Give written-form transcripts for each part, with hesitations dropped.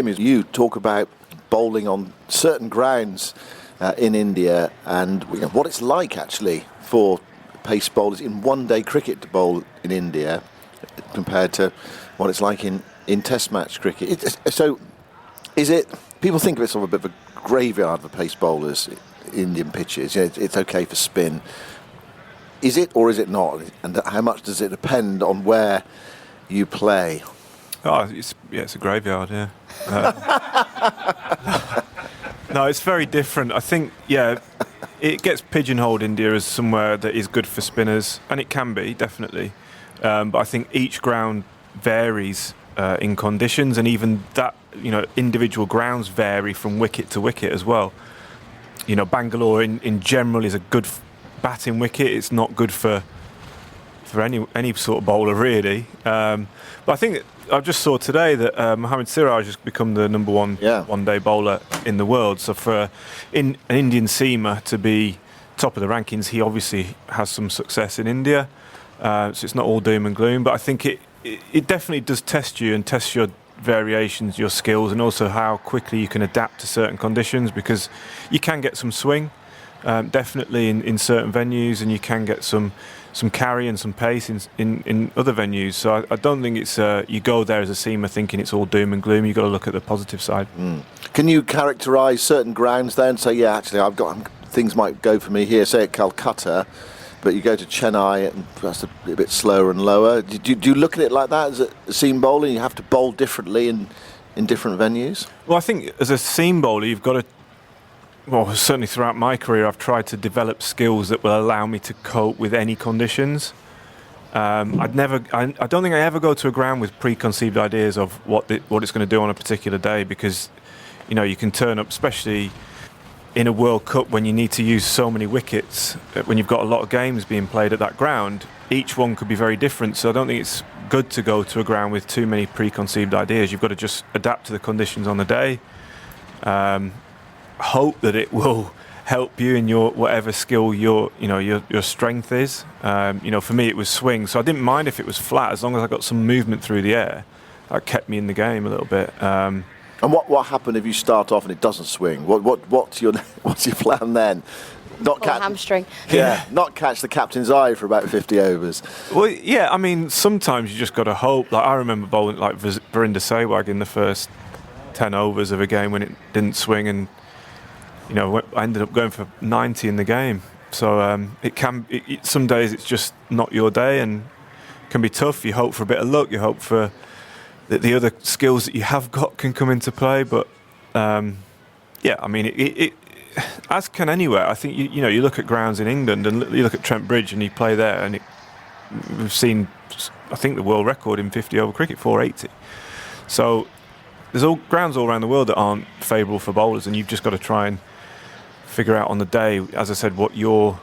Jimmy, you talk about bowling on certain grounds in India and what it's like actually for pace bowlers in one-day cricket to bowl in India compared to what it's like in Test match cricket. So is it, people think of it sort of a bit of a graveyard for pace bowlers, Indian pitches. It's okay for spin. Is it or is it not? And how much does it depend on where you play? Oh, it's a graveyard, yeah. No, it's very different. I think, it gets pigeonholed, India, as somewhere that is good for spinners, and it can be, definitely. But I think each ground varies in conditions, and even that, individual grounds vary from wicket to wicket as well. Bangalore in general is a good batting wicket. It's not good for any sort of bowler, really. But I think I just saw today that Mohammad Siraj has become the number one one-day bowler in the world. So for an Indian seamer to be top of the rankings, he obviously has some success in India. So it's not all doom and gloom. But I think it definitely does test you and test your variations, your skills, and also how quickly you can adapt to certain conditions, because you can get some swing, definitely in certain venues, and you can get some carry and some pace in other venues. So I don't think it's you go there as a seamer thinking it's all doom and gloom. You've got to look at the positive side. Can you characterise certain grounds then? Say, actually, things might go for me here. Say at Calcutta, but you go to Chennai and that's a bit slower and lower. Do you look at it like that as a seam bowler? You have to bowl differently in different venues? Well, I think as a seam bowler, you've got to. Well, certainly throughout my career, I've tried to develop skills that will allow me to cope with any conditions. I don't think I ever go to a ground with preconceived ideas of what it's going to do on a particular day, because, you can turn up, especially in a World Cup when you need to use so many wickets, when you've got a lot of games being played at that ground, each one could be very different. So I don't think it's good to go to a ground with too many preconceived ideas. You've got to just adapt to the conditions on the day. Hope that it will help you in your whatever skill your strength is. For me it was swing, so I didn't mind if it was flat as long as I got some movement through the air. That kept me in the game a little bit. And what happened if you start off and it doesn't swing? What's your plan then? Not catch hamstring. Not catch the captain's eye for about 50 overs. Well, sometimes you just got to hope. Like I remember bowling like Virender Sehwag in the first 10 overs of a game when it didn't swing, and I ended up going for 90 in the game. So some days it's just not your day and can be tough. You hope for a bit of luck. You hope for that the other skills that you have got can come into play. But it as can anywhere. I think you look at grounds in England and you look at Trent Bridge and you play there, and we've seen, I think, the world record in 50 over cricket, 480. So there's grounds all around the world that aren't favourable for bowlers, and you've just got to try and figure out on the day, as I said, what your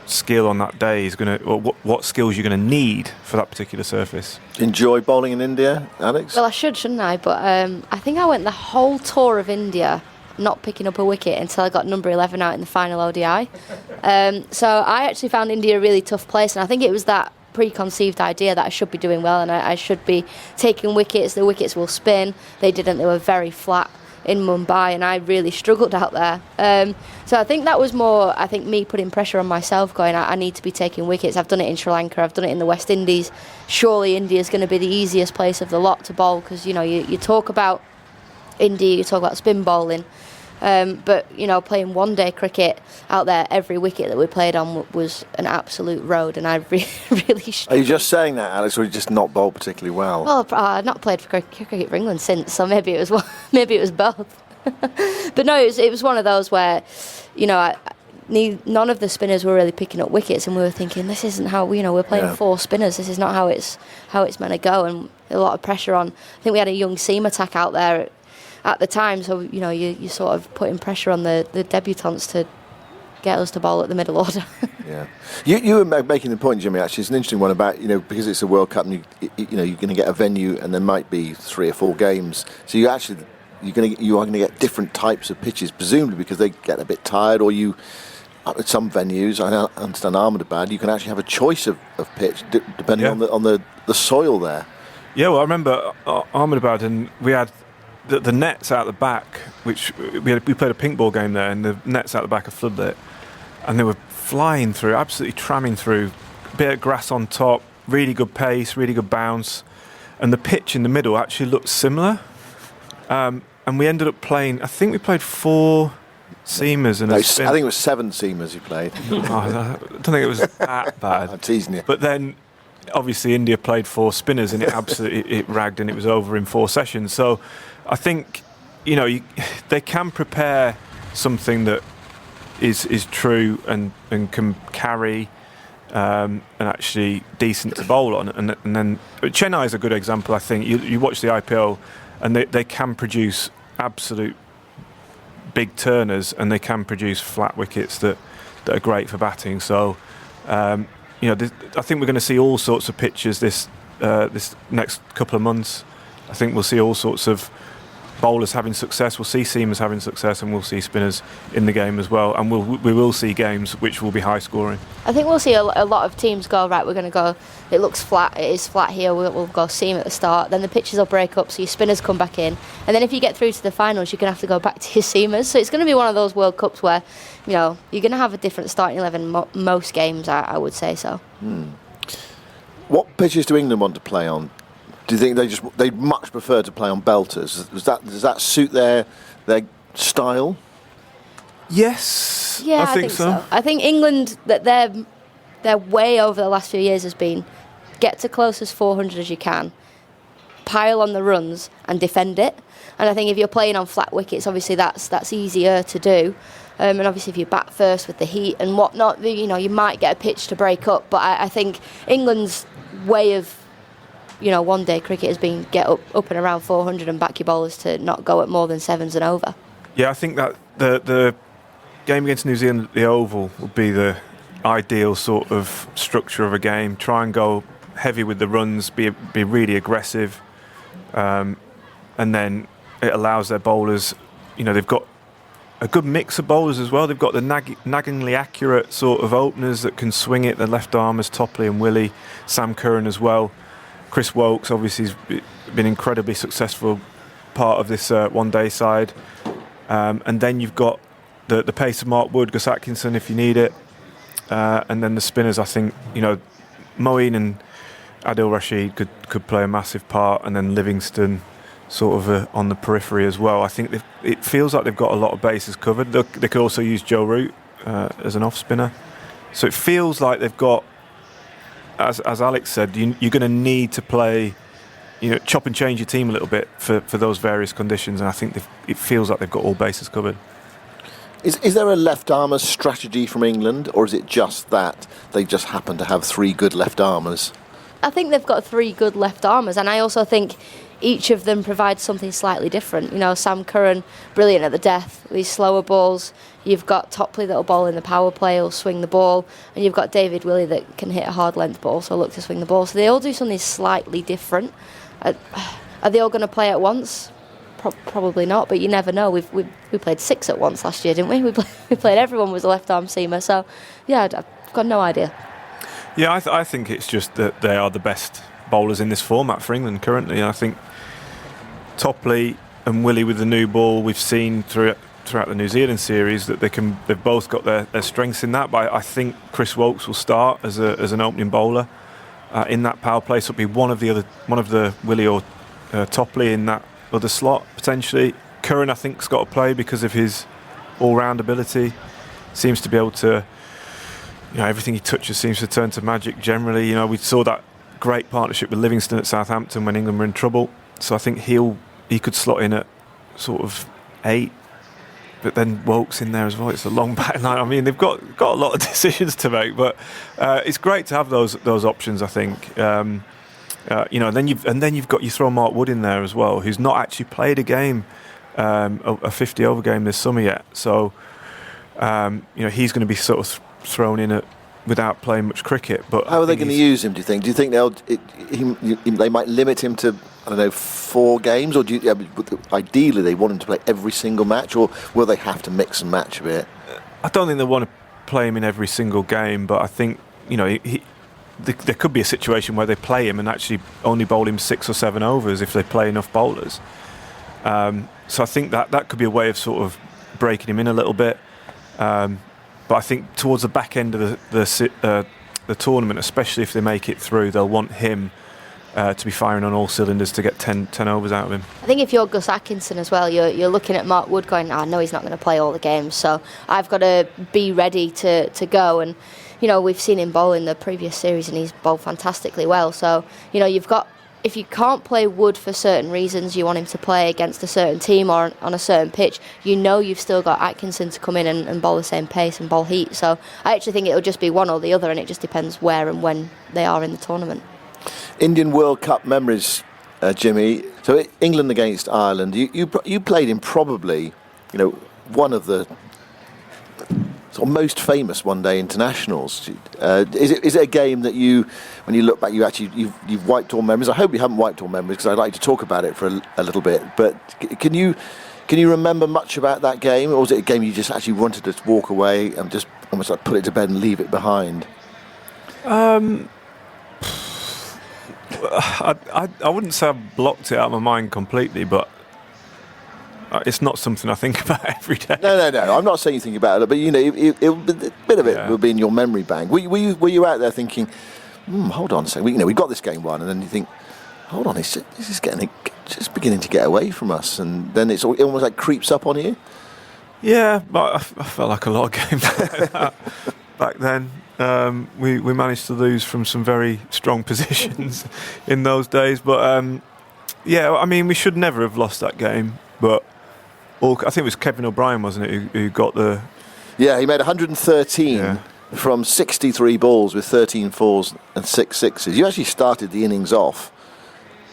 skill on that day is going to, or what skills you're going to need for that particular surface. Enjoy bowling in India, Alex? Well, I shouldn't I? But I think I went the whole tour of India not picking up a wicket until I got number 11 out in the final ODI. So I actually found India a really tough place, and I think it was that preconceived idea that I should be doing well and I should be taking wickets. The wickets will spin. They didn't. They were very flat in Mumbai, and I really struggled out there. So I think that was more, me putting pressure on myself, going, I need to be taking wickets. I've done it in Sri Lanka, I've done it in the West Indies. Surely India's going to be the easiest place of the lot to bowl, because, you talk about India, you talk about spin bowling. But, playing one-day cricket out there, every wicket that we played on was an absolute road, and I really struggled. Are you just saying that, Alex, or you just not bowled particularly well? Well, I've not played for cricket for England since, so maybe it was both. But no, it was one of those where, none of the spinners were really picking up wickets, and we were thinking, this isn't how we're playing four spinners. This is not how it's meant to go, and a lot of pressure on. I think we had a young seam attack out there at the time, so you sort of putting pressure on the debutants to get us to bowl at the middle order. Yeah, you were making the point, Jimmy. Actually, it's an interesting one about because it's a World Cup, and you're going to get a venue, and there might be 3 or 4 games. So you are going to get different types of pitches, presumably because they get a bit tired, or you. At some venues, I understand Ahmedabad, you can actually have a choice of pitch depending on the soil there. Yeah, well, I remember Ahmedabad, and we had the nets out the back, which we played a pink ball game there, and the nets out the back are floodlit, and they were flying through, absolutely tramming through, bit of grass on top, really good pace, really good bounce, and the pitch in the middle actually looked similar. And we ended up playing, I think we played 4 seamers and I think it was 7 seamers you played. I don't think it was that bad. I'm teasing you. But then, obviously, India played 4 spinners and it absolutely it ragged and it was over in 4 sessions. So I think, they can prepare something that is true and can carry and actually decent to bowl on. And then Chennai is a good example, I think. You watch the IPL and they can produce absolute big turners and they can produce flat wickets that are great for batting. So, I think we're going to see all sorts of pitches this next couple of months. I think we'll see all sorts of bowlers having success. We'll see seamers having success, and we'll see spinners in the game as well. And we will see games which will be high scoring. I think we'll see a lot of teams go, right, we're going to go, it looks flat, it is flat here, we'll go seam at the start, then the pitches will break up, so your spinners come back in, and then if you get through to the finals, you're going to have to go back to your seamers. So it's going to be one of those World Cups where, you're going to have a different starting 11 most games, I would say so. What pitches do England want to play on? Do you think they much prefer to play on belters? Does that suit their style? Yes, yeah, I think so. I think England, that their way over the last few years has been get to close as 400 as you can, pile on the runs and defend it. And I think if you're playing on flat wickets, obviously that's easier to do. And obviously if you bat first with the heat and whatnot, you might get a pitch to break up. But I think England's way of one-day cricket has been get up and around 400 and back your bowlers to not go at more than 7s and over. Yeah, I think that the game against New Zealand at the Oval would be the ideal sort of structure of a game. Try and go heavy with the runs, be really aggressive, and then it allows their bowlers, they've got a good mix of bowlers as well. They've got the naggingly accurate sort of openers that can swing it, the left armers, Topley and Willie, Sam Curran as well. Chris Wokes obviously has been incredibly successful part of this one-day side. And then you've got the pace of Mark Wood, Gus Atkinson if you need it. And then the spinners, I think, Moeen and Adil Rashid could play a massive part, and then Livingston sort of on the periphery as well. I think it feels like they've got a lot of bases covered. They could also use Joe Root as an off-spinner. So it feels like they've got, as Alex said, you're going to need to play, chop and change your team a little bit for those various conditions, and I think it feels like they've got all bases covered. Is there a left-armer strategy from England, or is it just that they just happen to have 3 good left-armers? I think they've got 3 good left-armers, and I also think each of them provides something slightly different. Sam Curran, brilliant at the death, these slower balls. You've got Topley that'll bowl in the power play, will swing the ball, and you've got David Willey that can hit a hard length ball, so look to swing the ball. So they all do something slightly different. Are they all going to play at once? Probably not, but you never know. We played 6 at once last year, didn't we? We played everyone was a left arm seamer, so yeah, I've got no idea. Yeah, I think it's just that they are the best bowlers in this format for England currently. I think Topley and Willie with the new ball, we've seen throughout the New Zealand series that they've both got their strengths in that. But I think Chris Wokes will start as an opening bowler in that power play. So it'll be one of the Willie or Topley in that other slot potentially. Curran, I think, has got to play because of his all-round ability. Seems to be able to, everything he touches seems to turn to magic generally. We saw that great partnership with Livingston at Southampton when England were in trouble. So I think he could slot in at sort of 8, but then Wokes in there as well. It's a long back line. I mean, they've got a lot of decisions to make, but it's great to have those options, I think. And then you throw Mark Wood in there as well, who's not actually played a game, a 50 over game this summer yet. So he's going to be sort of thrown in without playing much cricket. But how are they going to use him? Do you think? Do you think they might limit him to 4 games, or ideally they want him to play every single match, or will they have to mix and match a bit? I don't think they want to play him in every single game, but I think there could be a situation where they play him and actually only bowl him 6 or 7 overs if they play enough bowlers. So I think that could be a way of sort of breaking him in a little bit. But I think towards the back end of the tournament, especially if they make it through, they'll want him to be firing on all cylinders to get 10 overs out of him. I think if you're Gus Atkinson as well, you're looking at Mark Wood going, I know he's not going to play all the games, so I've got to be ready to go. And, we've seen him bowl in the previous series and he's bowled fantastically well. So, you've got, if you can't play Wood for certain reasons, you want him to play against a certain team or on a certain pitch, you've still got Atkinson to come in and bowl the same pace and bowl heat. So I actually think it'll just be one or the other, and it just depends where and when they are in the tournament. Indian World Cup memories, Jimmy. So England against Ireland. You played in probably, one of the sort of most famous one-day internationals. Is it a game that you, when you look back, you've wiped all memories? I hope you haven't wiped all memories, because I'd like to talk about it for a little bit. But can you remember much about that game, or was it a game you just actually wanted to walk away and just almost like put it to bed and leave it behind? I wouldn't say I've blocked it out of my mind completely, but it's not something I think about every day. No. I'm not saying you think about it, but a bit of it will be in your memory bank. Were you out there thinking, hold on a second, we got this game won, and then you think, hold on, this is just beginning to get away from us, and then it almost like creeps up on you. Yeah, but I felt like a lot of games like that back then. We managed to lose from some very strong positions in those days, but we should never have lost that game. But I think it was Kevin O'Brien, wasn't it, who got the... Yeah, he made 113 from 63 balls with 13 fours and 6 sixes. You actually started the innings off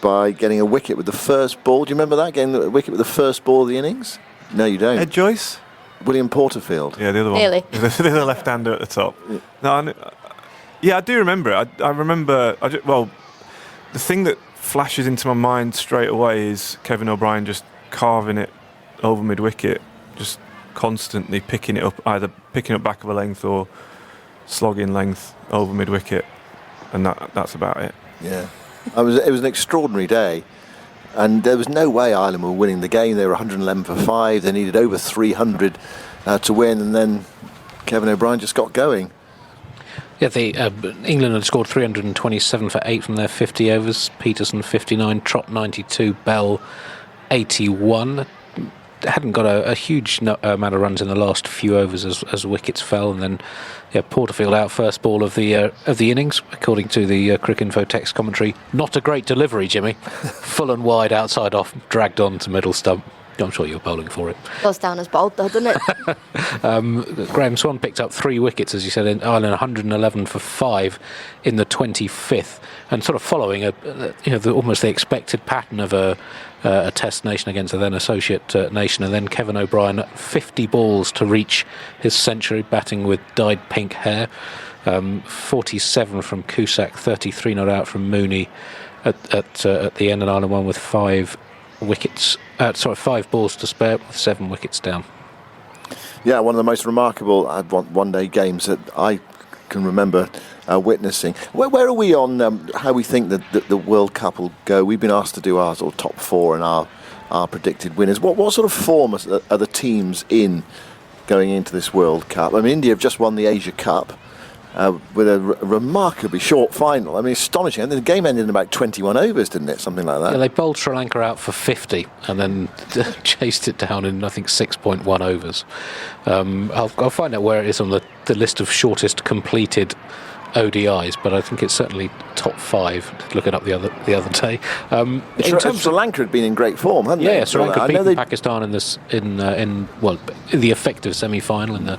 by getting a wicket with the first ball. Do you remember that, getting a wicket with the first ball of the innings? No, you don't. Ed Joyce? William Porterfield. Yeah, the other one. Really? The left-hander at the top. No, I do remember it. I remember... the thing that flashes into my mind straight away is Kevin O'Brien just carving it over mid-wicket, just constantly picking it up, either picking up back of a length or slogging length over mid-wicket, and that's about it. Yeah. It was an extraordinary day. And there was no way Ireland were winning the game. They were 111 for 5. They needed over 300 to win. And then Kevin O'Brien just got going. Yeah, England had scored 327 for 8 from their 50 overs. Peterson 59, Trott 92, Bell 81. Hadn't got a huge amount of runs in the last few overs as wickets fell, and then Porterfield out first ball of the innings, according to the Cricinfo text commentary. Not a great delivery, Jimmy. Full and wide outside off, dragged on to middle stump. I'm sure you're bowling for it. Goes down as bowled though, doesn't it? Graham Swan picked up 3 wickets, as you said, in Ireland, 111 for 5 in the 25th, and sort of following almost the expected pattern of a Test nation against a then associate nation, and then Kevin O'Brien 50 balls to reach his century, batting with dyed pink hair. 47 from Cusack, 33 not out from Mooney at the end, and Ireland won with 5 balls to spare with 7 wickets down. Yeah, one of the most remarkable one-day games that I can remember witnessing. Where are we on how we think that the World Cup will go? We've been asked to do our sort of top 4 and our predicted winners. What sort of form are the teams in going into this World Cup? I mean, India have just won the Asia Cup with a remarkably short final. I mean, astonishing. And the game ended in about 21 overs, didn't it? Something like that. Yeah, they bowled Sri Lanka out for 50 and then chased it down in, I think, 6.1 overs. I'll find out where it is on the list of shortest completed ODIs, but I think it's certainly top 5. Looking up the other day. Sri Lanka had been in great form, hadn't they? Yeah, Sri Lanka beat Pakistan in the effective semi-final in the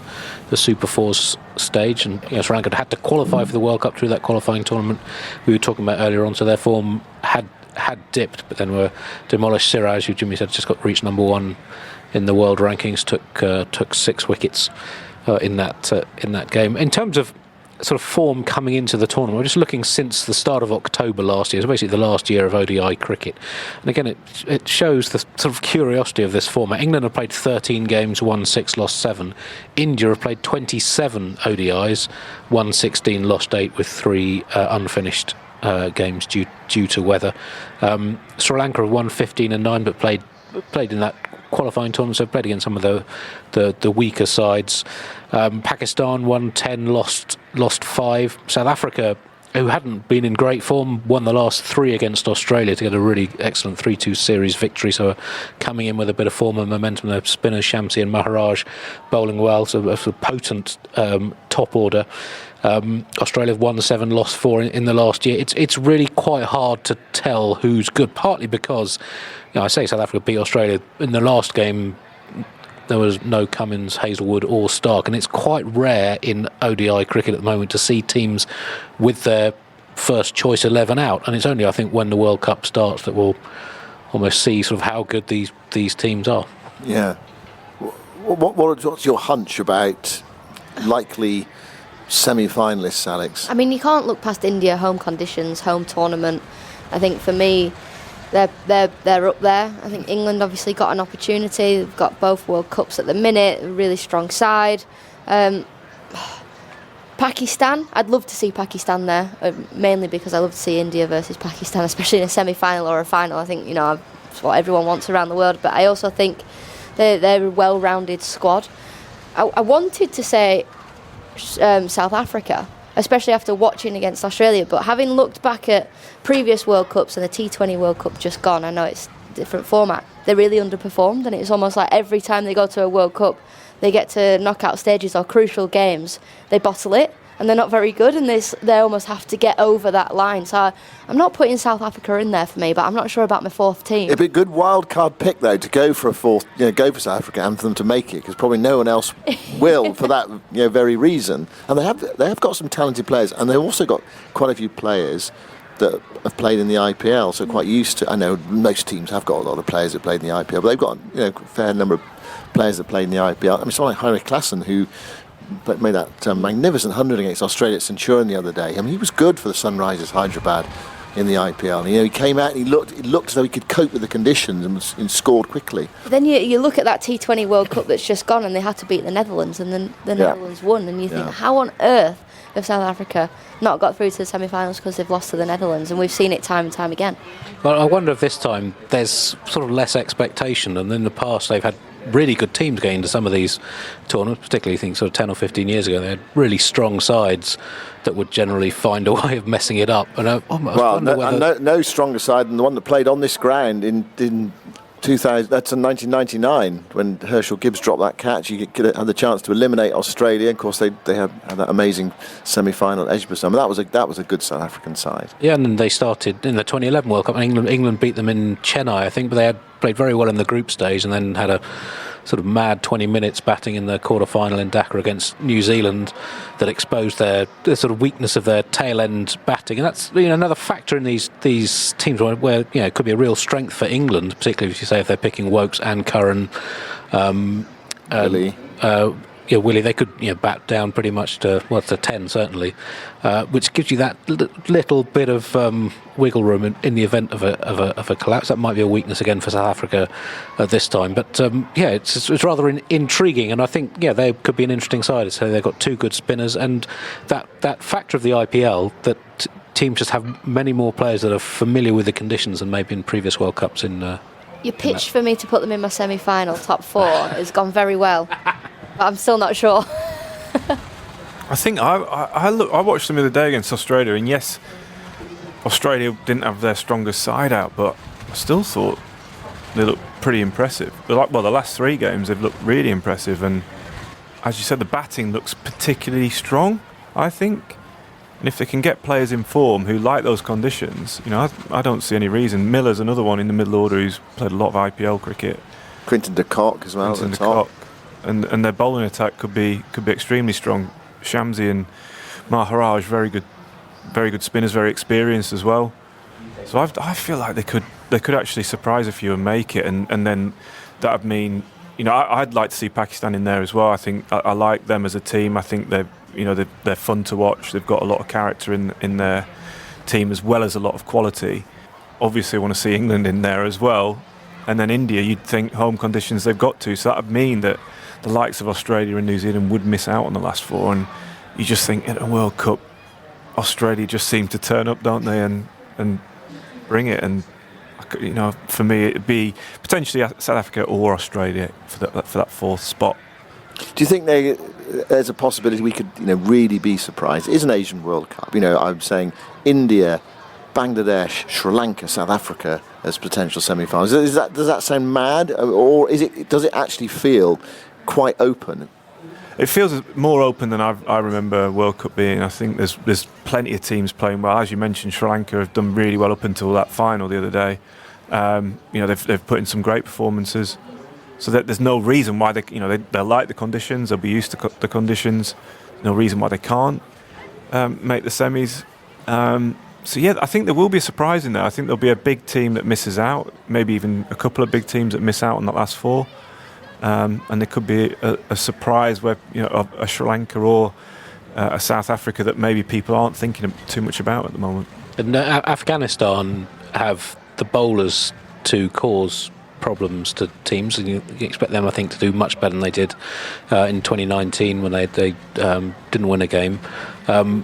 Super Fours stage, and Sri Lanka had to qualify for the World Cup through that qualifying tournament we were talking about earlier on, so their form had dipped, but then were demolished. Siraj, who Jimmy said just got reached number 1 in the world rankings, took 6 wickets in that game. In terms of sort of form coming into the tournament, we're just looking since the start of October last year, so basically the last year of ODI cricket. And again, it shows the sort of curiosity of this format. England have played 13 games, won 6, lost 7. India have played 27 ODIs, won 16, lost 8, with 3 unfinished games due to weather. Sri Lanka have won 15 and 9, but played played in that qualifying tournament, so played against some of the weaker sides. Pakistan won 10, lost 5. South Africa, who hadn't been in great form, won the last 3 against Australia to get a really excellent 3-2 series victory. So coming in with a bit of form and momentum, their spinners Shamsi and Maharaj bowling well, so a potent top order. Australia won 7, lost 4 in the last year. It's really quite hard to tell who's good, partly because I say South Africa beat Australia in the last game. There was no Cummins, Hazelwood or Stark, and it's quite rare in ODI cricket at the moment to see teams with their first choice 11 out, and it's only, I think, when the World Cup starts that we'll almost see sort of how good these teams are. Yeah. What's your hunch about likely semi-finalists, Alex? I mean, you can't look past India, home conditions, home tournament. I think for me, they're up there. I think England obviously got an opportunity. They've got both World Cups at the minute, a really strong side. Pakistan, I'd love to see Pakistan there, mainly because I love to see India versus Pakistan, especially in a semi-final or a final. I think, it's what everyone wants around the world, but I also think they're a well-rounded squad. I wanted to say South Africa, especially after watching against Australia, but having looked back at previous World Cups and the T20 World Cup just gone, I know it's a different format, they really underperformed, and it's almost like every time they go to a World Cup, they get to knockout stages or crucial games, they bottle it, and they're not very good, and they almost have to get over that line. So I'm not putting South Africa in there for me, but I'm not sure about my fourth team. It'd be a good wild card pick, though, to go for a fourth, go for South Africa and for them to make it, because probably no one else will for that very reason. And they have got some talented players, and they've also got quite a few players that have played in the IPL, so quite used to. I know most teams have got a lot of players that played in the IPL, but they've got a fair number of players that played in the IPL. I mean, someone like Heinrich Klaassen, who made that magnificent 100 against Australia at Centurion the other day. I mean, he was good for the Sunrisers Hyderabad in the IPL. He came out and he looked as though he could cope with the conditions and scored quickly. Then you look at that T20 World Cup that's just gone, and they had to beat the Netherlands, and then the Netherlands won, and you think, how on earth have South Africa not got through to the semi-finals because they've lost to the Netherlands? And we've seen it time and time again. Well, I wonder if this time there's sort of less expectation, and in the past they've had really good teams getting into some of these tournaments, particularly I think sort of 10 or 15 years ago. They had really strong sides that would generally find a way of messing it up. And no stronger side than the one that played on this ground in 2000. That's in 1999 when Herschel Gibbs dropped that catch. You had the chance to eliminate Australia. Of course, they had that amazing semi-final at Edgbaston. That was a good South African side. Yeah, and then they started in the 2011 World Cup. England beat them in Chennai, I think, but they had played very well in the group stage, and then had a sort of mad 20 minutes batting in the quarter-final in Dhaka against New Zealand that exposed the sort of weakness of their tail-end batting. And that's another factor in these teams where it could be a real strength for England, particularly if they're picking Wokes and Curran, Willie. Willie, they could bat down pretty much to 10 certainly, which gives you that little bit of wiggle room in the event of a collapse. That might be a weakness again for South Africa at this time, but it's rather intriguing, and I think they could be an interesting side. So they've got 2 good spinners, and that factor of the IPL that teams just have many more players that are familiar with the conditions than maybe in previous World Cups. Your pitch for me to put them in my semi-final top 4 has gone very well. But I'm still not sure. I think I watched them the other day against Australia, and yes, Australia didn't have their strongest side out, but I still thought they looked pretty impressive. The last 3 games they've looked really impressive, and as you said, the batting looks particularly strong, I think. And if they can get players in form who like those conditions, I don't see any reason. Miller's another one in the middle order who's played a lot of IPL cricket. Quinton de Kock as well. Quinton de Kock. And their bowling attack could be extremely strong. Shamsi and Maharaj, very good spinners, very experienced as well. So I feel like they could actually surprise a few and make it, and then that would mean I'd like to see Pakistan in there as well. I think I like them as a team. I think they're fun to watch. They've got a lot of character in their team as well as a lot of quality. Obviously, I want to see England in there as well, and then India. You'd think home conditions they've got to, so that would mean that the likes of Australia and New Zealand would miss out on the last 4, and you just think in a World Cup, Australia just seem to turn up, don't they, and bring it, and for me, it'd be potentially South Africa or Australia for that fourth spot. Do you think there's a possibility we could, really be surprised? It is an Asian World Cup. I'm saying India, Bangladesh, Sri Lanka, South Africa as potential semi-finals. Does that sound mad, or does it actually feel quite open? It feels more open than I remember World Cup being. I think there's plenty of teams playing well. As you mentioned, Sri Lanka have done really well up until that final the other day. They've put in some great performances. So that there's no reason why they like the conditions. They'll be used to the conditions. No reason why they can't make the semis. I think there will be a surprise in there. I think there'll be a big team that misses out. Maybe even a couple of big teams that miss out on that last four. And there could be a surprise where a Sri Lanka or a South Africa that maybe people aren't thinking too much about at the moment. And Afghanistan have the bowlers to cause problems to teams, and you expect them, I think, to do much better than they did in 2019 when they didn't win a game. In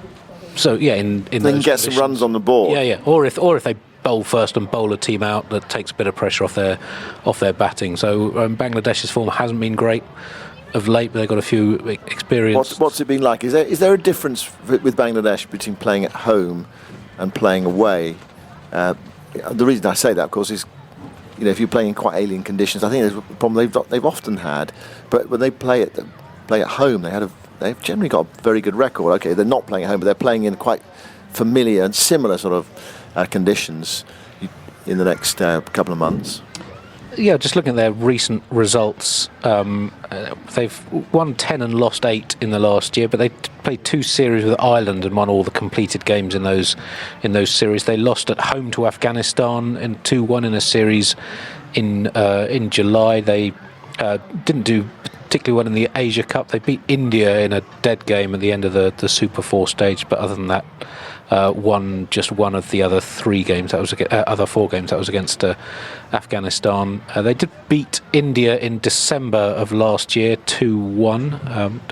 they can get some runs on the board. Yeah. Or if they bowl first and bowl a team out, that takes a bit of pressure off their batting. So Bangladesh's form hasn't been great of late, but they've got a few experience. What's it been like? Is there a difference with Bangladesh between playing at home and playing away? The reason I say that, of course, is if you're playing in quite alien conditions, I think there's a problem they've often had. But when they play at home, they've generally got a very good record. Okay, they're not playing at home, but they're playing in quite familiar and similar sort of conditions in the next couple of months. Yeah, just looking at their recent results, they've won 10 and lost 8 in the last year, but they played 2 series with Ireland and won all the completed games in those series. They lost at home to Afghanistan and 2-1 in a series in July. They didn't do particularly well in the Asia Cup. They beat India in a dead game at the end of the Super 4 stage, but other than that, won just one of the other 3 games. That was other 4 games. That was against Afghanistan. They did beat India in December of last year 2-1.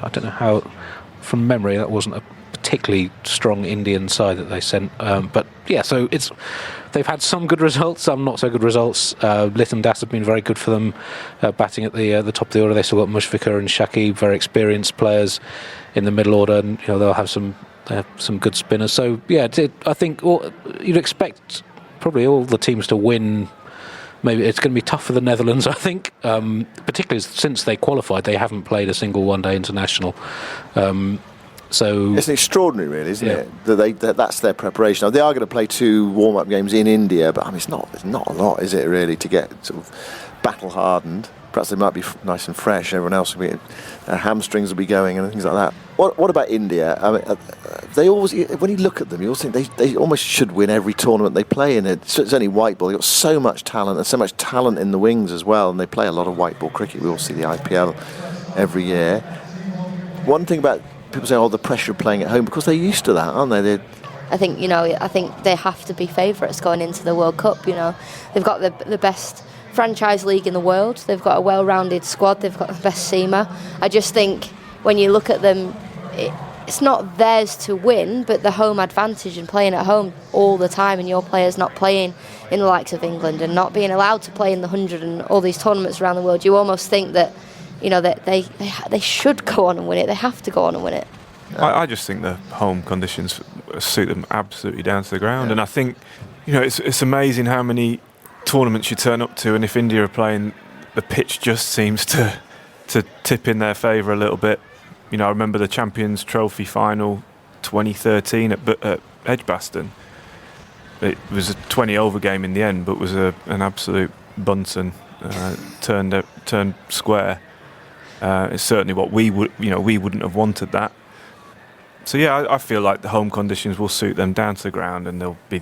I don't know how, from memory, that wasn't a particularly strong Indian side that they sent. But yeah, so they've had some good results, some not so good results. Lytton Das have been very good for them, batting at the top of the order. They still got Mushfiqur and Shakib, very experienced players in the middle order, and they'll have some good spinners. So yeah, I think you'd expect probably all the teams to win. Maybe it's going to be tough for the Netherlands, I think, particularly since they qualified. They haven't played a single one-day international. So it's extraordinary, really, isn't it? That's their preparation. Now, they are going to play 2 warm-up games in India, but it's not a lot, is it, really, to get sort of battle-hardened? Perhaps they might be nice and fresh. Everyone else will be, their hamstrings will be going and things like that. What about India? I mean, they always, when you look at them, you always think they almost should win every tournament they play in. It's only white ball. They've got so much talent and so much talent in the wings as well, and they play a lot of white ball cricket. We all see the IPL every year. One thing about people say, the pressure of playing at home, because they're used to that, aren't they? I think they have to be favourites going into the World Cup. They've got the best franchise league in the world. They've got a well-rounded squad. They've got the best seamer. I just think when you look at them, it's not theirs to win, but the home advantage and playing at home all the time, and your players not playing in the likes of England and not being allowed to play in the 100 and all these tournaments around the world, you almost think that that they should go on and win it. They have to go on and win it. I just think the home conditions suit them absolutely down to the ground, and I think it's amazing how many tournaments you turn up to, and if India are playing, the pitch just seems to tip in their favour a little bit. I remember the Champions Trophy final 2013 at Edgbaston. It was a 20-over game in the end, but was an absolute Bunsen turned square. It's certainly what we wouldn't have wanted that. So yeah, I feel like the home conditions will suit them down to the ground, and they'll be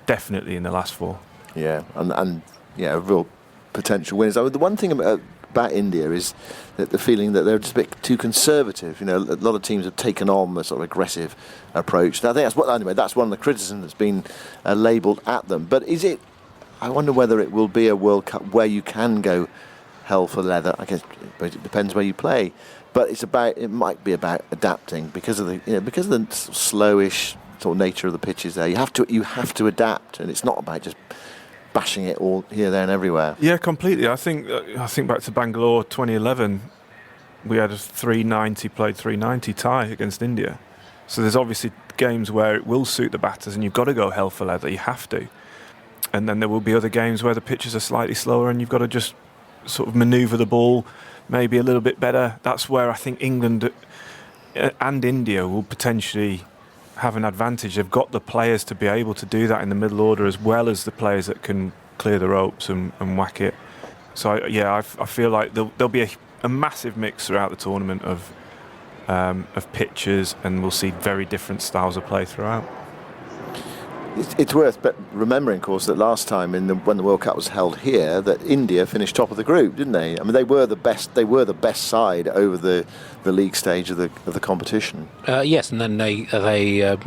definitely in the last 4. Yeah, and real potential winners. The one thing about India is that the feeling that they're just a bit too conservative. A lot of teams have taken on the sort of aggressive approach. I think that's one of the criticisms that's been labelled at them. But I wonder whether it will be a World Cup where you can go hell for leather. I guess it depends where you play. But it might be about adapting because of the slowish sort of nature of the pitches there. You have to adapt, and it's not about just bashing it all here, there, and everywhere. Yeah, completely. I think back to Bangalore 2011, we had a 390 tie against India. So there's obviously games where it will suit the batters, and you've got to go hell for leather. You have to. And then there will be other games where the pitches are slightly slower, and you've got to just sort of manoeuvre the ball maybe a little bit better. That's where I think England and India will potentially have an advantage. They've got the players to be able to do that in the middle order, as well as the players that can clear the ropes and whack it. So I feel like there'll be a massive mix throughout the tournament of pitches, and we'll see very different styles of play throughout. It's worth remembering, of course, that last time when the World Cup was held here, that India finished top of the group, didn't they? I mean, they were the best. They were the best side over the league stage of the competition. Yes, and then they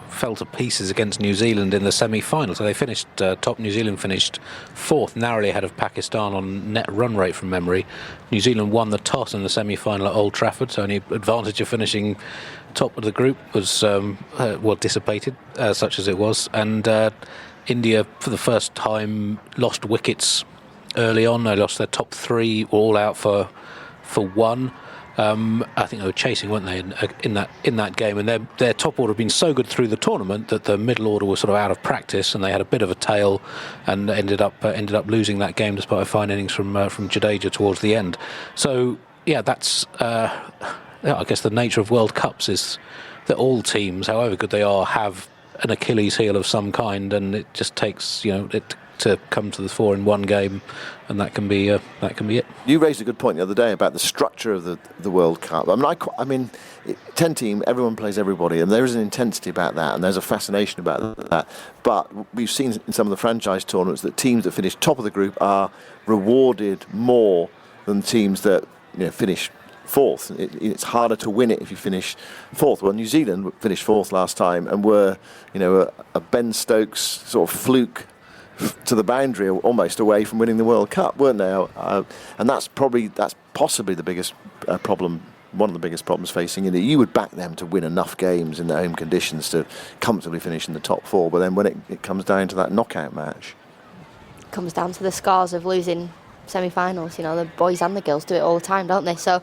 fell to pieces against New Zealand in the semi-final. So they finished top. New Zealand finished fourth, narrowly ahead of Pakistan on net run rate from memory. New Zealand won the toss in the semi-final at Old Trafford, so any advantage of finishing top of the group was dissipated, such as it was. And India, for the first time, lost wickets early on. They lost their top three, all out for one. I think they were chasing, weren't they, in that game? And their top order had been so good through the tournament that the middle order was sort of out of practice, and they had a bit of a tail, and ended up losing that game despite a fine innings from Jadeja towards the end. So yeah, that's I guess the nature of World Cups is that all teams, however good they are, have an Achilles heel of some kind, and it just takes it to come to the fore in one game, and that can be it. You raised a good point the other day about the structure of the World Cup. I mean, 10 team, everyone plays everybody, and there is an intensity about that, and there's a fascination about that. But we've seen in some of the franchise tournaments that teams that finish top of the group are rewarded more than teams that finish fourth. It's harder to win it if you finish fourth. Well, New Zealand finished fourth last time and were, a Ben Stokes sort of fluke to the boundary, almost away from winning the World Cup, weren't they? And that's possibly the biggest problem. One of the biggest problems facing India. You would back them to win enough games in their home conditions to comfortably finish in the top four, but then when it comes down to that knockout match, It comes down to the scars of losing semi-finals. The boys and the girls do it all the time, don't they? So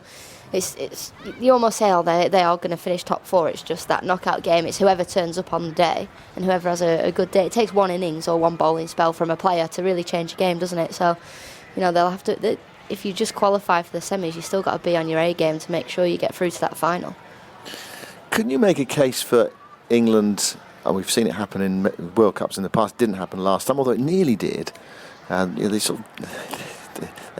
it's you almost say, they are going to finish top four. It's just that knockout game. It's whoever turns up on the day and whoever has a good day. It takes one innings or one bowling spell from a player to really change a game, doesn't it? So they'll have to. If you just qualify for the semis, you still got to be on your A game to make sure you get through to that final. Couldn't you make a case for England? And we've seen it happen in World Cups in the past. It didn't happen last time, although it nearly did. And they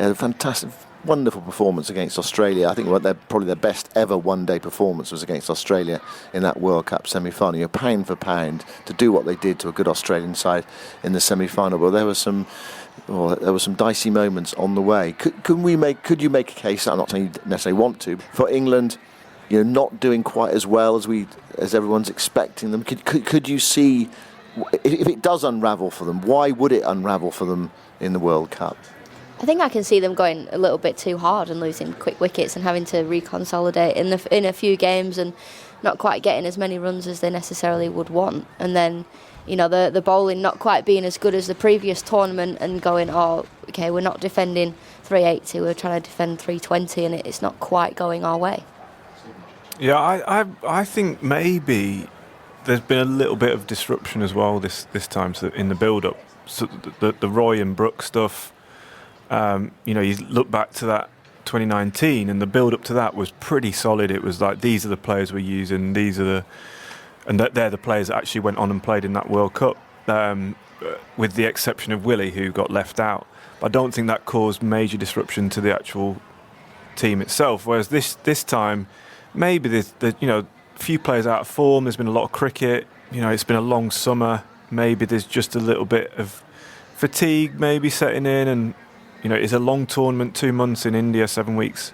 had a fantastic, wonderful performance against Australia. I think probably their best ever one-day performance was against Australia in that World Cup semi-final. Pound for pound to do what they did to a good Australian side in the semi-final. But there were some dicey moments on the way. Could you make a case? I'm not saying you necessarily want to, for England, not doing quite as well as everyone's expecting them. Could you see, if it does unravel for them, why would it unravel for them in the World Cup? I think I can see them going a little bit too hard and losing quick wickets and having to reconsolidate in a few games and not quite getting as many runs as they necessarily would want. And then, the bowling not quite being as good as the previous tournament and going, okay, we're not defending 380, we're trying to defend 320, and it's not quite going our way. Yeah, I think maybe there's been a little bit of disruption as well this time in the build-up. So the Roy and Brooke stuff. You look back to that 2019, and the build-up to that was pretty solid. It was like, these are the players we're using, and they're the players that actually went on and played in that World Cup, with the exception of Willie, who got left out. But I don't think that caused major disruption to the actual team itself. Whereas this time, maybe there's few players out of form. There's been a lot of cricket. It's been a long summer. Maybe there's just a little bit of fatigue maybe setting in, and it's a long tournament, 2 months in India, 7 weeks.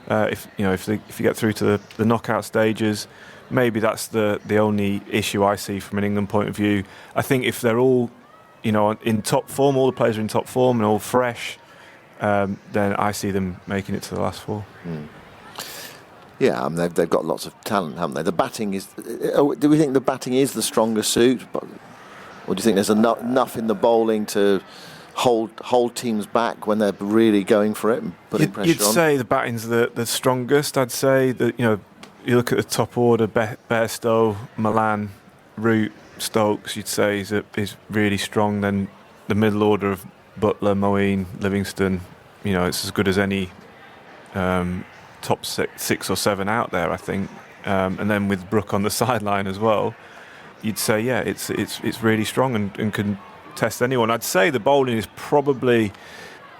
If you get through to the knockout stages, maybe that's the only issue I see from an England point of view. I think if they're all in top form, all the players are in top form and all fresh, then I see them making it to the last four. Yeah, they've got lots of talent, haven't they? The batting is. Do we think the batting is the stronger suit? Or Or do you think there's enough in the bowling to hold teams back when they're really going for it and putting pressure on? You'd say the batting's the strongest. I'd say that, you look at the top order: Bairstow, Malan, Root, Stokes. You'd say is really strong. Then the middle order of Butler, Moeen, Livingston. It's as good as any top 6 or 7 out there, I think. And then with Brook on the sideline as well, you'd say, it's really strong and can test anyone. I'd say the bowling is probably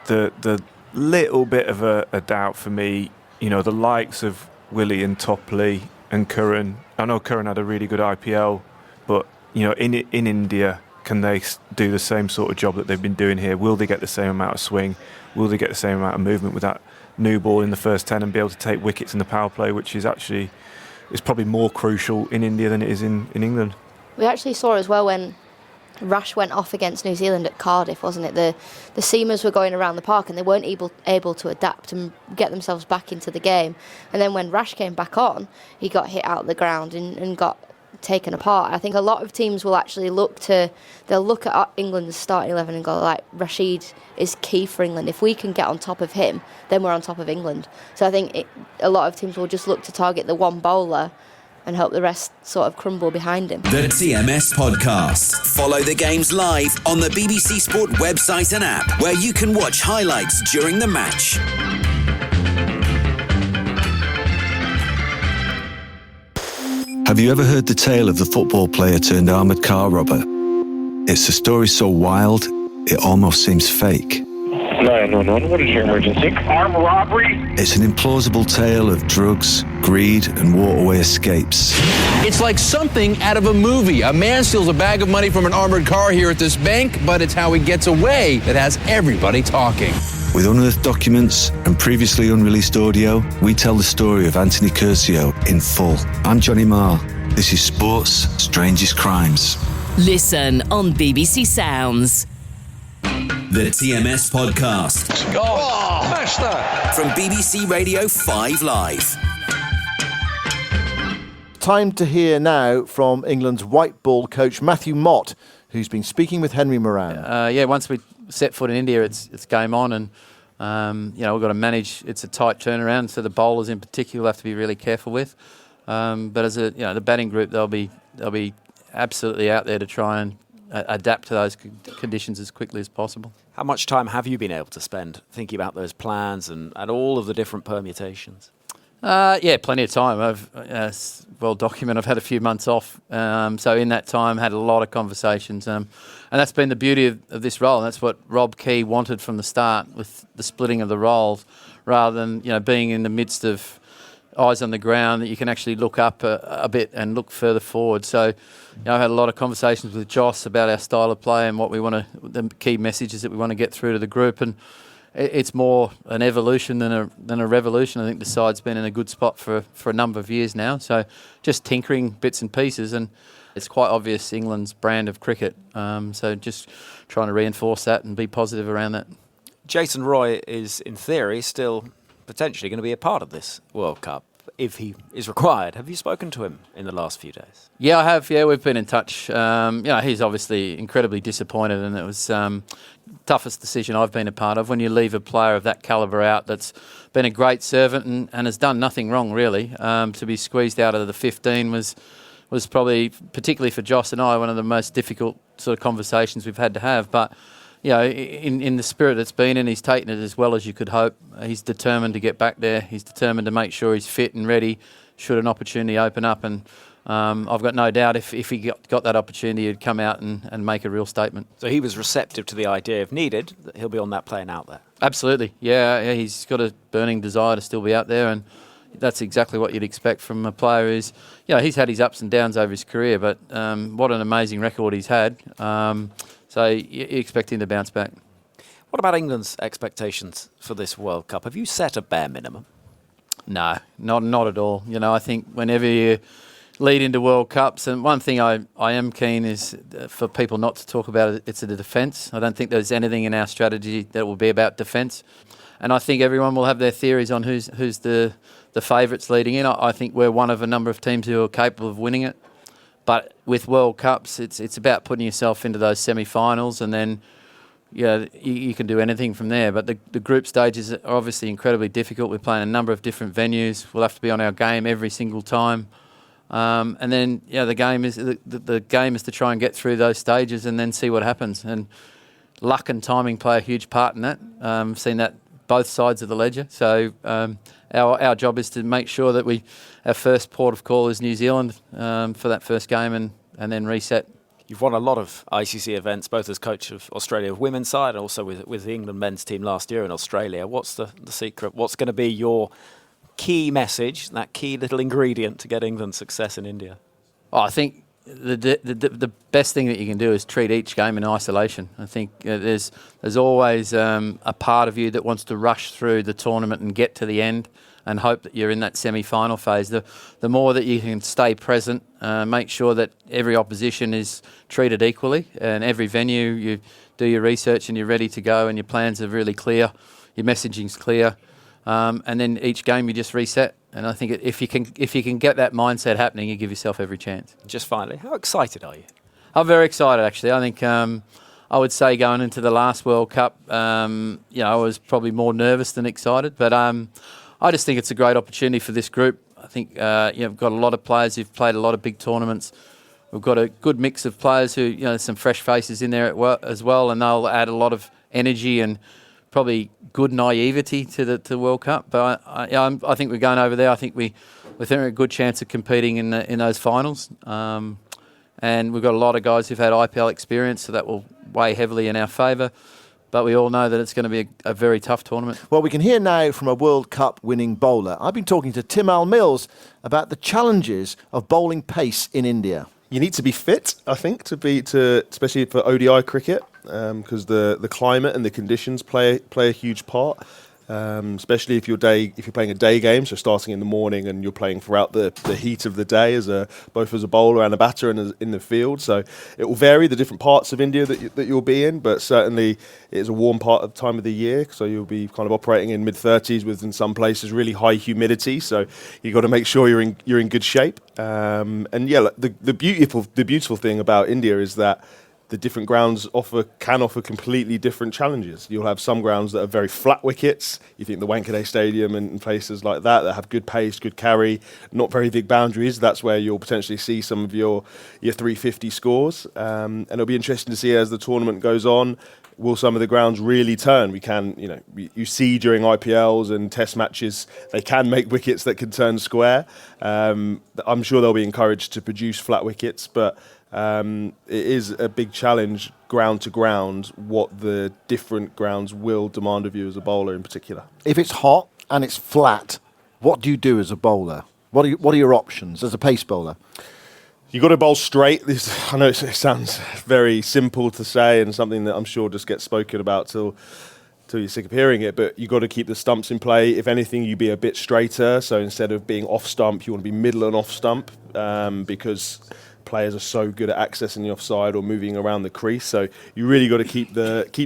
the little bit of a doubt for me. The likes of Willie and Topley and Curran. I know Curran had a really good IPL, but in India, can they do the same sort of job that they've been doing here? Will they get the same amount of swing? Will they get the same amount of movement with that new ball in the first 10 and be able to take wickets in the power play, which is probably more crucial in India than it is in England? We actually saw as well when Rash went off against New Zealand at Cardiff, wasn't it? The seamers were going around the park and they weren't able to adapt and get themselves back into the game. And then when Rash came back on, he got hit out of the ground and got taken apart. I think a lot of teams will actually look at England's starting 11 and go, like, Rashid is key for England. If we can get on top of him, then we're on top of England. So I think a lot of teams will just look to target the one bowler and hope the rest sort of crumble behind him. The TMS Podcast. Follow the games live on the BBC Sport website and app, where you can watch highlights during the match. Have you ever heard the tale of the football player turned armoured car robber? It's a story so wild, it almost seems fake. 911, what is your emergency? Armed robbery? It's an implausible tale of drugs, greed, and waterway escapes. It's like something out of a movie. A man steals a bag of money from an armored car here at this bank, but it's how he gets away that has everybody talking. With unearthed documents and previously unreleased audio, we tell the story of Anthony Curcio in full. I'm Johnny Marr. This is Sport's Strangest Crimes. Listen on BBC Sounds. The TMS Podcast. Oh, smash that! From BBC Radio 5 Live. Time to hear now from England's white ball coach Matthew Mott, who's been speaking with Henry Moran. Once we set foot in India, it's game on, and we've got to manage. It's a tight turnaround, so the bowlers in particular have to be really careful with. But as the batting group, they'll be absolutely out there to try and adapt to those conditions as quickly as possible. How much time have you been able to spend thinking about those plans and all of the different permutations? Plenty of time. I've well documented. I've had a few months off, so in that time, had a lot of conversations, and that's been the beauty of this role. And that's what Rob Key wanted from the start, with the splitting of the roles, rather than being in the midst of eyes on the ground, that you can actually look up a bit and look further forward. So, I've had a lot of conversations with Joss about our style of play and what we want to, the key messages that we want to get through to the group, and it's more an evolution than a revolution. I think the side's been in a good spot for a number of years now. So just tinkering bits and pieces, and it's quite obvious England's brand of cricket. So just trying to reinforce that and be positive around that. Jason Roy is, in theory, still potentially going to be a part of this World Cup if he is required. Have you spoken to him in the last few days? Yeah, I have. Yeah, we've been in touch. He's obviously incredibly disappointed, and it was toughest decision I've been a part of. When you leave a player of that calibre out, that's been a great servant and has done nothing wrong really, to be squeezed out of the 15 was probably, particularly for Joss and I, one of the most difficult sort of conversations we've had to have. But in the spirit it's been in, he's taken it as well as you could hope. He's determined to get back there. He's determined to make sure he's fit and ready should an opportunity open up. And I've got no doubt if he got that opportunity, he'd come out and make a real statement. So he was receptive to the idea, if needed, that he'll be on that plane out there? Absolutely, yeah. He's got a burning desire to still be out there, and that's exactly what you'd expect from a player who's, he's had his ups and downs over his career, but what an amazing record he's had. So you expect him to bounce back. What about England's expectations for this World Cup? Have you set a bare minimum? No, not at all. I think whenever you lead into World Cups, and one thing I am keen is for people not to talk about it, it's the defence. I don't think there's anything in our strategy that will be about defence. And I think everyone will have their theories on who's the favourites leading in. I think we're one of a number of teams who are capable of winning it. But with World Cups, it's about putting yourself into those semi-finals, and then you can do anything from there. But the group stages are obviously incredibly difficult. We're playing a number of different venues. We'll have to be on our game every single time. And then the game is the game is to try and get through those stages and then see what happens. And luck and timing play a huge part in that. I've seen that both sides of the ledger. So our job is to make sure that our first port of call is New Zealand for that first game, and then reset. You've won a lot of ICC events, both as coach of Australia women's side and also with the England men's team last year in Australia. What's the secret? What's going to be your key message, that key little ingredient to get England success in India? I think the best thing that you can do is treat each game in isolation. I think there's always a part of you that wants to rush through the tournament and get to the end and hope that you're in that semi-final phase. The more that you can stay present, make sure that every opposition is treated equally, and every venue you do your research and you're ready to go and your plans are really clear, your messaging's clear, and then each game you just reset. And I think if you can get that mindset happening, you give yourself every chance. Just finally, how excited are you? I'm very excited, actually. I think I would say going into the last World Cup, I was probably more nervous than excited, but I just think it's a great opportunity for this group. I think we've got a lot of players who've played a lot of big tournaments. We've got a good mix of players who, some fresh faces in there as well, and they'll add a lot of energy and probably good naivety to the World Cup. But I think we're going over there. I think we're a good chance of competing in those finals. And we've got a lot of guys who've had IPL experience, so that will weigh heavily in our favour. But we all know that it's going to be a very tough tournament. Well, we can hear now from a World Cup winning bowler. I've been talking to Timal Mills about the challenges of bowling pace in India. You need to be fit, I think, especially for ODI cricket, because the climate and the conditions play a huge part. Especially if you're playing a day game, so starting in the morning and you're playing throughout the heat of the day both as a bowler and a batter and in the field. So it will vary the different parts of India that you'll be in, but certainly it is a warm time of the year. So you'll be kind of operating in mid-30s with, in some places, really high humidity. So you've got to make sure you're in good shape. The beautiful thing about India is that the different grounds can offer completely different challenges. You'll have some grounds that are very flat wickets. You think the Wankhede Stadium and places like that have good pace, good carry, not very big boundaries. That's where you'll potentially see some of your 350 scores. And it'll be interesting to see as the tournament goes on, will some of the grounds really turn? You see during IPLs and test matches, they can make wickets that can turn square. I'm sure they'll be encouraged to produce flat wickets, but it is a big challenge ground to ground what the different grounds will demand of you as a bowler in particular. If it's hot and it's flat, what do you do as a bowler? What are your options as a pace bowler? You've got to bowl straight. I know it sounds very simple to say and something that I'm sure just gets spoken about till you're sick of hearing it, but you've got to keep the stumps in play. If anything, you be a bit straighter. So instead of being off stump, you want to be middle and off stump because players are so good at accessing the offside or moving around the crease. So you really got to keep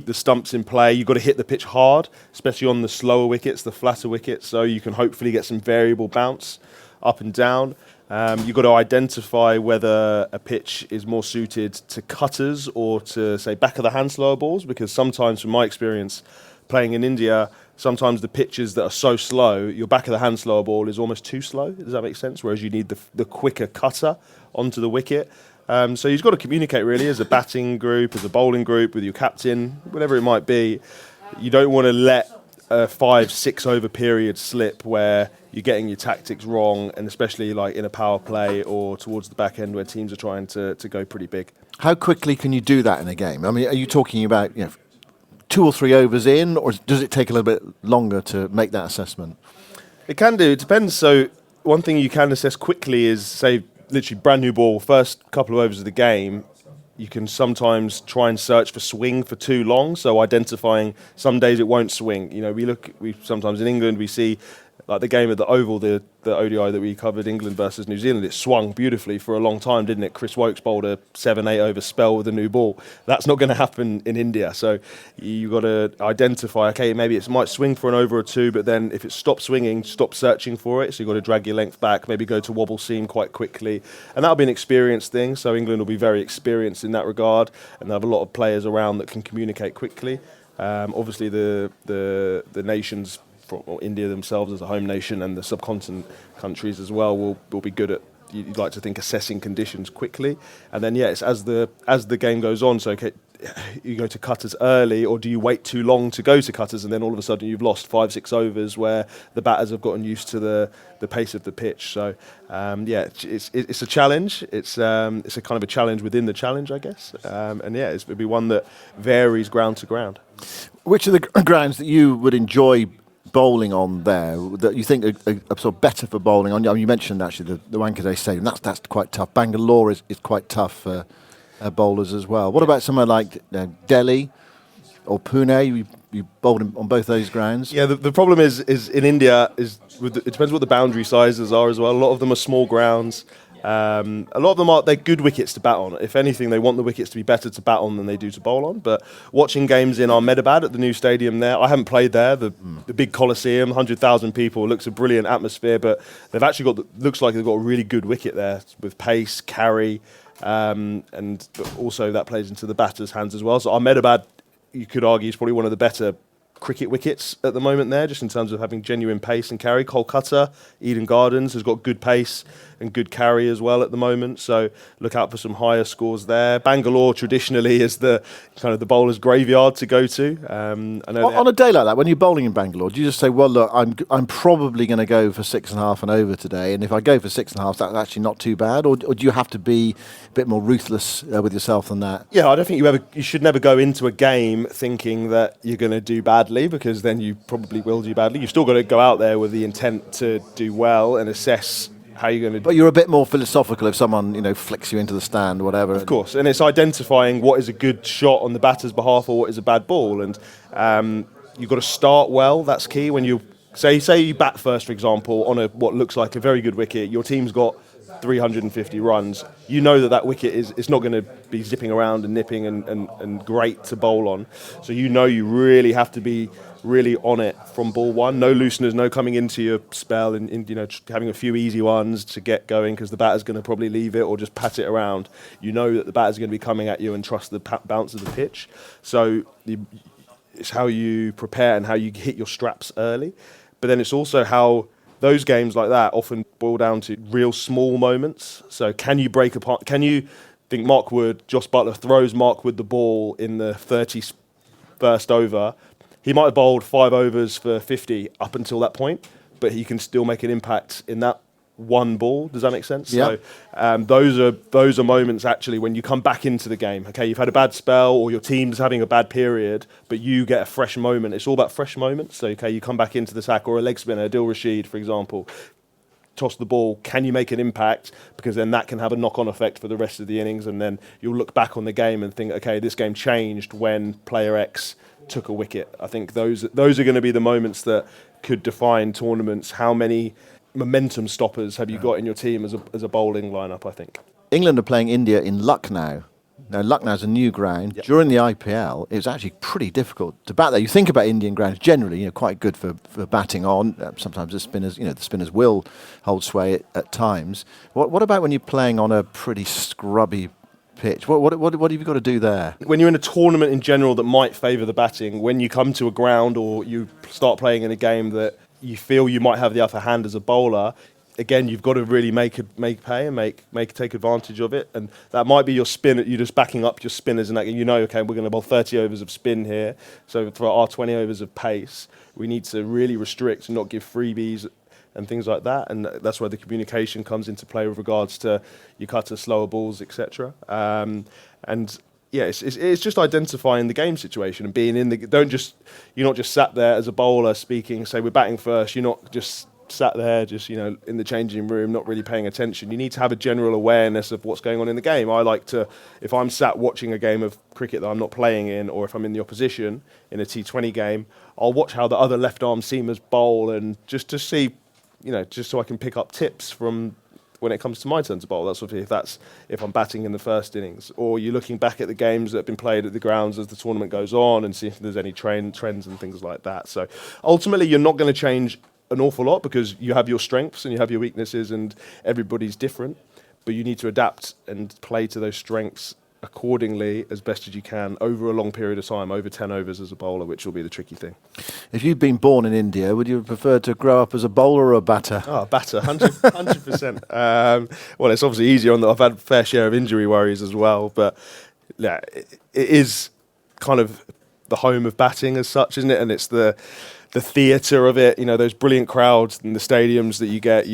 the stumps in play. You've got to hit the pitch hard, especially on the slower wickets, the flatter wickets, so you can hopefully get some variable bounce up and down. You've got to identify whether a pitch is more suited to cutters or to, say, back of the hand slower balls, because sometimes, from my experience playing in India, sometimes the pitches that are so slow, your back of the hand slower ball is almost too slow. Does that make sense? Whereas you need the quicker cutter onto the wicket. So you've got to communicate really as a batting group, as a bowling group, with your captain, whatever it might be. You don't want to let a 5-6 over period slip where you're getting your tactics wrong, and especially like in a power play or towards the back end where teams are trying to go pretty big. How quickly can you do that in a game? I mean, are you talking about 2 or 3 overs in, or does it take a little bit longer to make that assessment? It can do. It depends. So one thing you can assess quickly is, say, literally brand new ball, first couple of overs of the game, you can sometimes try and search for swing for too long. So identifying some days it won't swing. We sometimes in England we see Like the game at the Oval, the ODI that we covered, England versus New Zealand, it swung beautifully for a long time, didn't it? Chris Wokes bowled a 7-8 over spell with a new ball. That's not going to happen in India. So you've got to identify, okay, maybe it might swing for an over or two, but then if it stops swinging, stop searching for it. So you've got to drag your length back, maybe go to wobble seam quite quickly. And that'll be an experience thing. So England will be very experienced in that regard, and they have a lot of players around that can communicate quickly. Obviously, the nations, or India themselves as a home nation, and the subcontinent countries as well will be good at, you'd like to think, assessing conditions quickly. And then it's as the game goes on. So okay, you go to cutters early, or do you wait too long to go to cutters, and then all of a sudden you've lost 5-6 overs where the batters have gotten used to the pace of the pitch. So it's a challenge. It's a kind of a challenge within the challenge, I guess. It'll be one that varies ground to ground. Which are the grounds that you would enjoy bowling on there that you think are sort of better for bowling on? I mean, you mentioned actually the Wankhede Stadium. That's quite tough. Bangalore is quite tough for bowlers as well. What about somewhere like Delhi or Pune? You bowled on both those grounds. Yeah, the problem is in India it depends what the boundary sizes are as well. A lot of them are small grounds. A lot of them they're good wickets to bat on. If anything, they want the wickets to be better to bat on than they do to bowl on. But watching games in Ahmedabad at the new stadium there, I haven't played there. The big Coliseum, 100,000 people, looks a brilliant atmosphere. But they've actually looks like they've got a really good wicket there with pace, carry, and also that plays into the batter's hands as well. So Ahmedabad, you could argue, is probably one of the better cricket wickets at the moment there, just in terms of having genuine pace and carry. Kolkata, Eden Gardens has got good pace and good carry as well at the moment, so look out for some higher scores there. Bangalore traditionally is the kind of the bowler's graveyard to go to. I know on a day like that, when you're bowling in Bangalore, do you just say, well, look, I'm probably going to go for 6.5 and over today, and if I go for 6.5, that's actually not too bad, or do you have to be a bit more ruthless with yourself than that? Yeah, I don't think you should never go into a game thinking that you're going to do badly, because then you probably will do badly. You've still got to go out there with the intent to do well and assess how you're going to do. But you're a bit more philosophical if someone, flicks you into the stand or whatever. Of course, and it's identifying what is a good shot on the batter's behalf or what is a bad ball, and you've got to start well. That's key. When you say you bat first, for example, on what looks like a very good wicket, your team's got 350 runs. You know that wicket is not going to be zipping around and nipping and great to bowl on. So you really have to be really on it from ball one. No looseners, no coming into your spell and having a few easy ones to get going, because the batter's going to probably leave it or just pat it around. You know that the batter's going to be coming at you and trust the bounce of the pitch. So it's how you prepare and how you hit your straps early. But then it's also how those games like that often boil down to real small moments. So can you break apart? Can you think Mark Wood, Joss Buttler throws Mark Wood the ball in the 31st over? He might have bowled 5 overs for 50 up until that point, but he can still make an impact in that one ball. Does that make sense? Yeah. So those are moments actually when you come back into the game. Okay, you've had a bad spell or your team's having a bad period, but you get a fresh moment. It's all about fresh moments. So you come back into the sack, or a leg spinner, Adil Rashid, for example, toss the ball. Can you make an impact? Because then that can have a knock-on effect for the rest of the innings, and then you'll look back on the game and think, okay, this game changed when player X took a wicket. I think those are going to be the moments that could define tournaments. How many momentum stoppers have you got in your team as a bowling lineup, I think. England are playing India in Lucknow. Now, Lucknow's a new ground. Yep. During the IPL, it was actually pretty difficult to bat there. You think about Indian grounds generally, quite good for batting on. Sometimes the spinners will hold sway at times. What about when you're playing on a pretty scrubby pitch? What have you got to do there? When you're in a tournament in general that might favour the batting, when you come to a ground or you start playing in a game that you feel you might have the upper hand as a bowler, again, you've got to really make pay and take advantage of it. And that might be your spin. You're just backing up your spinners, and okay, we're going to bowl 30 overs of spin here. So for our 20 overs of pace, we need to really restrict and not give freebies and things like that. And that's where the communication comes into play with regards to your cutter, slower balls, etc. It's just identifying the game situation and being in the. You're not just sat there as a bowler speaking. Say we're batting first. You're not just sat there just, in the changing room, not really paying attention. You need to have a general awareness of what's going on in the game. I like to, if I'm sat watching a game of cricket that I'm not playing in, or if I'm in the opposition in a T20 game, I'll watch how the other left-arm seamers bowl, and just to see, just so I can pick up tips from when it comes to my turn to bowl. That's if I'm batting in the first innings, or you're looking back at the games that have been played at the grounds as the tournament goes on and see if there's any trends and things like that. So ultimately, you're not going to change an awful lot because you have your strengths and you have your weaknesses, and everybody's different. But you need to adapt and play to those strengths accordingly as best as you can over a long period of time, over 10 overs as a bowler, which will be the tricky thing. If you'd been born in India, would you have preferred to grow up as a bowler or a batter? Oh, a batter, 100%. Well, it's obviously easier I've had a fair share of injury worries as well, but yeah, it is kind of the home of batting as such, isn't it? And it's the theatre of it, those brilliant crowds in the stadiums that you get,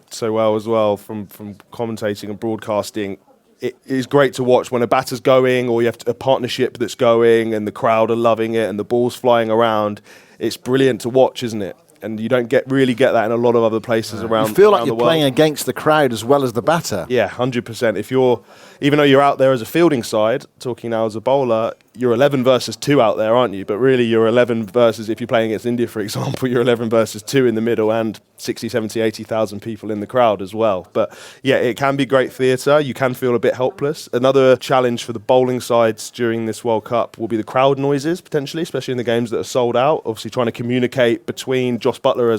so well as well from commentating and broadcasting. It is great to watch when a batter's going, or you have a partnership that's going and the crowd are loving it and the ball's flying around. It's brilliant to watch, isn't it? And you don't really get that in a lot of other places around. You feel like you're the world. playing against the crowd as well as the batter. Yeah, 100%. Even though you're out there as a fielding side, talking now as a bowler, you're 11 versus 2 out there, aren't you? But really, you're 11 versus, if you're playing against India, for example, you're 11 versus 2 in the middle and 60, 70, 80,000 people in the crowd as well. But yeah, it can be great theatre. You can feel a bit helpless. Another challenge for the bowling sides during this World Cup will be the crowd noises, potentially, especially in the games that are sold out. Obviously, trying to communicate between Jos Buttler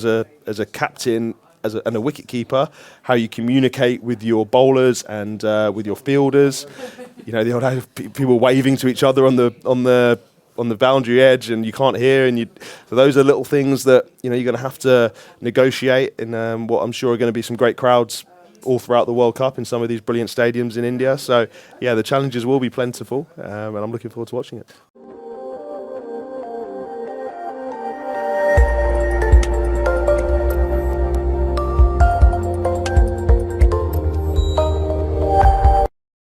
as a captain and a wicket keeper, how you communicate with your bowlers and with your fielders. The old people waving to each other on the boundary edge, and you can't hear. So those are little things that you're going to have to negotiate in what I'm sure are going to be some great crowds all throughout the World Cup in some of these brilliant stadiums in India. So yeah, the challenges will be plentiful, and I'm looking forward to watching it.